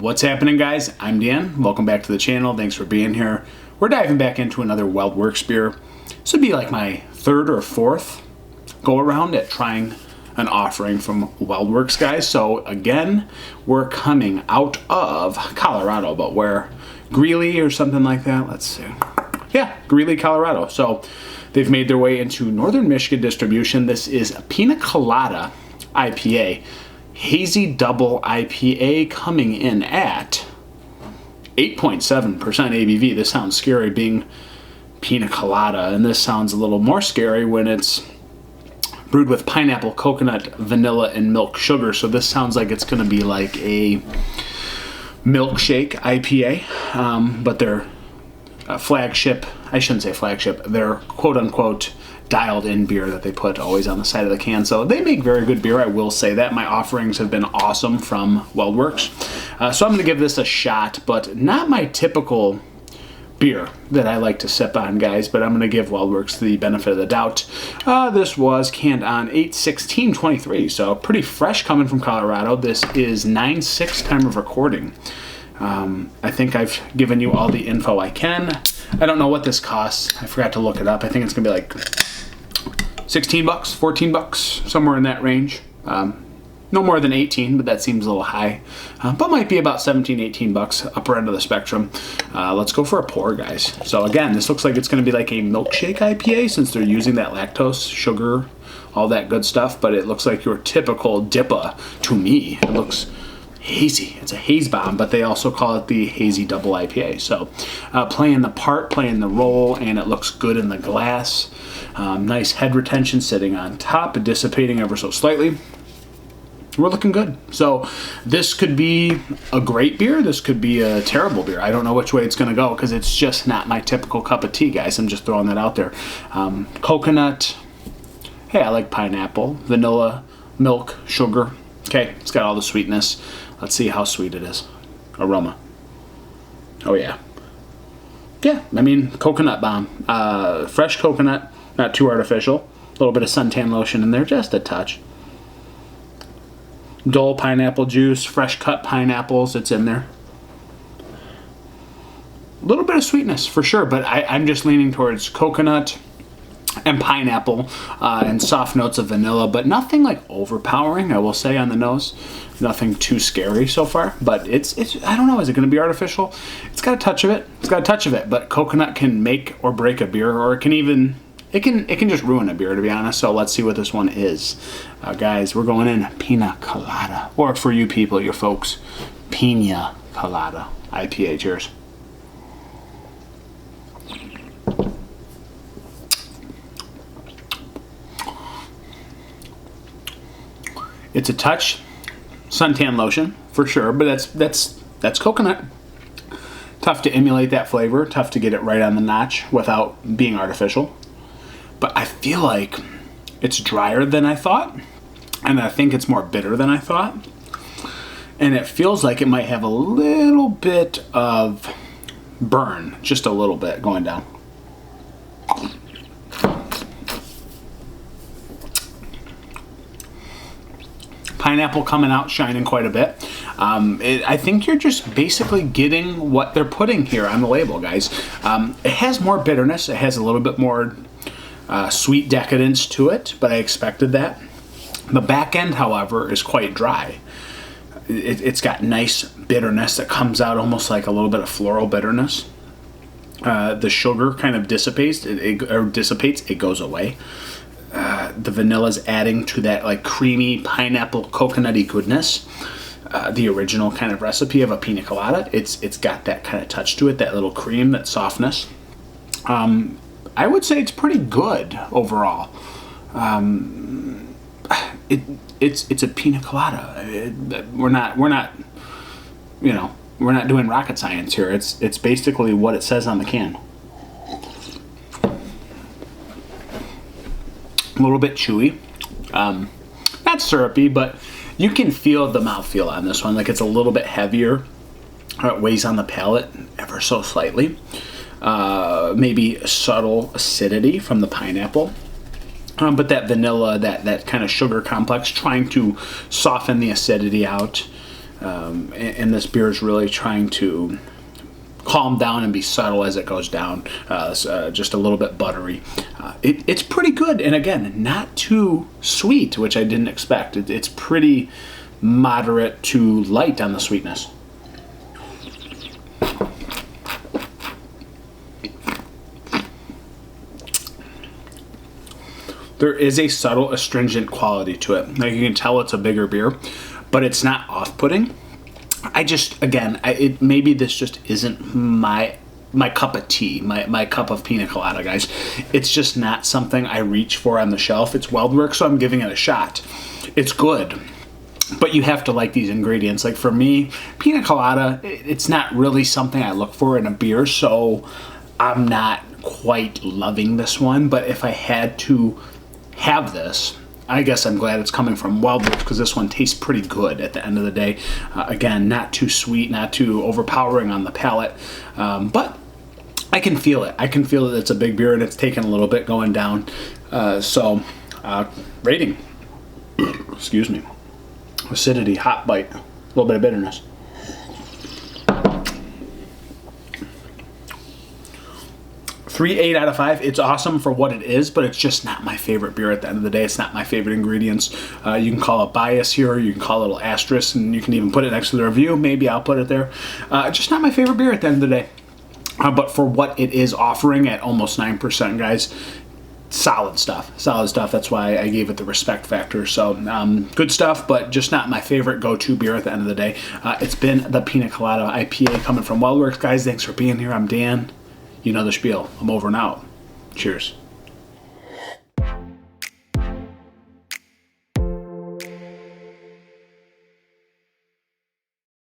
What's happening, guys? I'm Dan. Welcome back to the channel. Thanks for being here. We're diving back into another WeldWerks beer. This would be like my third or fourth go around at trying an offering from WeldWerks, guys. So again, we're coming out of Colorado, but where? Greeley or something like that. Let's see. Yeah, Greeley, Colorado. So they've made their way into Northern Michigan distribution. This is a Piña Colada IPA. Hazy double IPA coming in at 8.7% ABV. This sounds scary being Piña Colada, and this sounds a little more scary when it's brewed with pineapple, coconut, vanilla, and milk sugar. So this sounds like it's going to be like a milkshake IPA, but they're flagship, I shouldn't say flagship, they're quote-unquote dialed in beer that they put always on the side of the can. So they make very good beer, I will say that. My offerings have been awesome from WeldWerks. So I'm going to give this a shot, but not my typical beer that I like to sip on, guys, but I'm going to give WeldWerks the benefit of the doubt. This was canned on 8/16/23, so pretty fresh coming from Colorado. This is 9/6 time of recording. I think I've given you all the info I can. I don't know what this costs. I forgot to look it up. I think it's going to be like 16 bucks, 14 bucks, somewhere in that range. No more than 18, but that seems a little high. But might be about 17, 18 bucks, upper end of the spectrum. Let's go for a pour, guys. So again, this looks like it's going to be like a milkshake IPA since they're using that lactose, sugar, all that good stuff. But it looks like your typical DIPA to me. It looks hazy. It's a haze bomb, but they also call it the Hazy double IPA. So playing the part, playing the role, and it looks good in the glass. Nice head retention sitting on top, dissipating ever so slightly. We're looking good. So this could be a great beer. This could be a terrible beer. I don't know which way it's going to go because it's just not my typical cup of tea, guys. I'm just throwing that out there. Coconut. Hey, I like pineapple, vanilla, milk, sugar. Okay, it's got all the sweetness. Let's see how sweet it is. Aroma. Oh, yeah. Yeah, I mean, coconut bomb. Fresh coconut, not too artificial. A little bit of suntan lotion in there, just a touch. Dull pineapple juice, fresh cut pineapples, it's in there. A little bit of sweetness for sure, but I'm just leaning towards coconut and pineapple and soft notes of vanilla, but nothing like overpowering, I will say, on the nose. Nothing too scary so far, but it's I don't know, is it going to be artificial? It's got a touch of it. It's got a touch of it, but coconut can make or break a beer, or it can even it can just ruin a beer, to be honest. So let's see what this one is. Guys, we're going in Piña Colada, or for you people, your folks, Piña Colada IPA. Cheers. It's a touch suntan lotion for sure, but that's coconut. Tough to emulate that flavor. Tough to get it right on the notch without being artificial. But I feel like it's drier than I thought, and I think it's more bitter than I thought. And it feels like it might have a little bit of burn, just a little bit going down. Pineapple coming out, shining quite a bit. I think you're just basically getting what they're putting here on the label, guys. It has more bitterness. It has a little bit more sweet decadence to it, but I expected that. The back end, however, is quite dry. It's got nice bitterness that comes out almost like a little bit of floral bitterness. The sugar kind of dissipates. It goes away. The vanilla's adding to that like creamy pineapple coconutty goodness. The original kind of recipe of a Piña Colada. It's got that kind of touch to it, that little cream, that softness. I would say it's pretty good overall. It's a Piña Colada. We're not doing rocket science here. It's basically what it says on the can. A little bit chewy, not syrupy, but you can feel the mouthfeel on this one. Like it's a little bit heavier. It weighs on the palate ever so slightly. Maybe a subtle acidity from the pineapple. But that vanilla, that kind of sugar complex, trying to soften the acidity out. and this beer is really trying to calm down and be subtle as it goes down. Just a little bit buttery. It's pretty good, and again, not too sweet, which I didn't expect. It's pretty moderate to light on the sweetness. There is a subtle astringent quality to it. Like, you can tell it's a bigger beer, but it's not off-putting. Maybe this just isn't my cup of tea, my cup of pina colada, guys. It's just not something I reach for on the shelf. It's WeldWerks, so I'm giving it a shot. It's good, but you have to like these ingredients. Like, for me, pina colada, it's not really something I look for in a beer, so I'm not quite loving this one. But if I had to have this, I guess I'm glad it's coming from WeldWerks, because this one tastes pretty good at the end of the day. Again, not too sweet, not too overpowering on the palate, but I can feel it. I can feel that it's a big beer, and it's taken a little bit going down. Rating. Excuse me. Acidity, hot bite, a little bit of bitterness. 3.8 out of 5. It's awesome for what it is, but it's just not my favorite beer at the end of the day. It's not my favorite ingredients. You can call it bias here, you can call it a little asterisk, and you can even put it next to the review. Maybe I'll put it there. Just not my favorite beer at the end of the day. But for what it is offering at almost 9%, guys, solid stuff. Solid stuff. That's why I gave it the respect factor. So good stuff, but just not my favorite go-to beer at the end of the day. It's been the Piña Colada IPA coming from WeldWerks. Guys, thanks for being here. I'm Dan. You know the spiel. I'm over and out. Cheers.